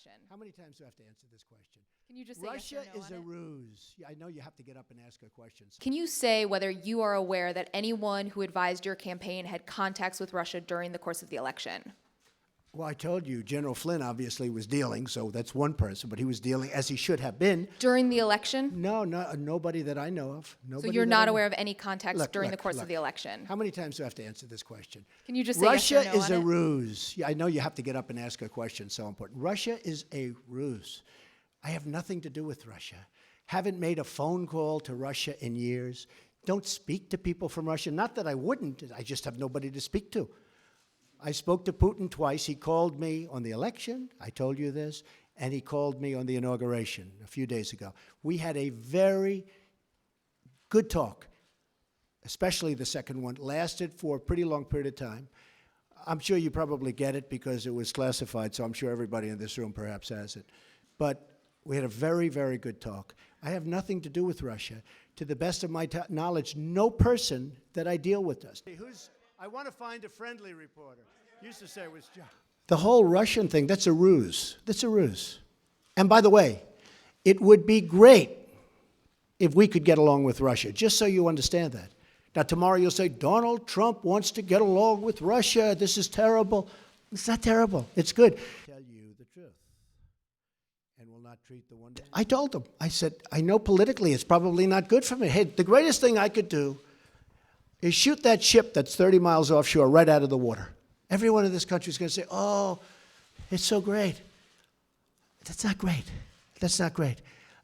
election? How many times do I have to answer this question? Can you just say Russia yes or no is on a it? ruse. Yeah, I know you have to get up and ask a question. Can you say whether you are aware that anyone who advised your campaign had contacts with Russia during the course of the election? Well, I told you, General Flynn obviously was dealing, so that's one person, but he was dealing as he should have been. During the election? No, nobody that I know of. So you're not aware of any contacts during the course of the election? How many times do I have to answer this question? Can you just say Russia yes or no is on a it? ruse. Yeah, I know you have to get up and ask a question, so important. Russia is a ruse. I have nothing to do with Russia. Haven't made a phone call to Russia in years. Don't speak to people from Russia. Not that I wouldn't, I just have nobody to speak to. I spoke to Putin twice. He called me on the election, I told you this, and he called me on the inauguration a few days ago. We had a very good talk, especially the second one. Lasted for a pretty long period of time. I'm sure you probably get it because it was classified, so I'm sure everybody in this room perhaps has it. But we had a very, very good talk. I have nothing to do with Russia. To the best of my knowledge, no person that I deal with does. I want to find a friendly reporter. Used to say it was John. The whole Russian thing, that's a ruse. That's a ruse. And by the way, it would be great if we could get along with Russia, just so you understand that. Now, tomorrow you'll say, Donald Trump wants to get along with Russia. This is terrible. It's not terrible. It's good. Tell you the truth and will not treat the one. I told them. I said, I know politically it's probably not good for me. Hey, the greatest thing I could do is shoot that ship that's 30 miles offshore right out of the water. Everyone in this country is going to say, oh, it's so great. That's not great. That's not great.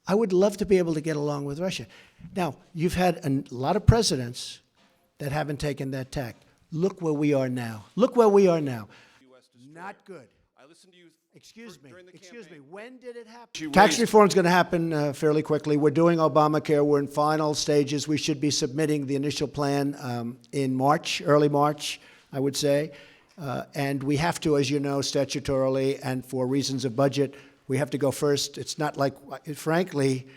I would love to be able to get along with Russia. Now, you've had a lot of presidents that haven't taken that tack. Look where we are now. Look where we are now. Not good. I listened to you. Excuse me. During the Excuse me. campaign. When did it happen? She Tax raised- reform is going to happen fairly quickly. We're doing Obamacare. We're in final stages. We should be submitting the initial plan in March, early March, I would say. And we have to, as you know, statutorily and for reasons of budget, we have to go first. It's not like, frankly,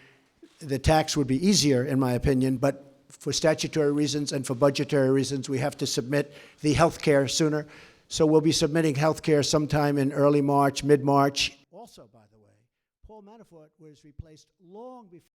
the tax would be easier, in my opinion, but for statutory reasons and for budgetary reasons, we have to submit the health care sooner. So we'll be submitting health care sometime in early March, mid-March. Also, by the way, Paul Manafort was replaced long before.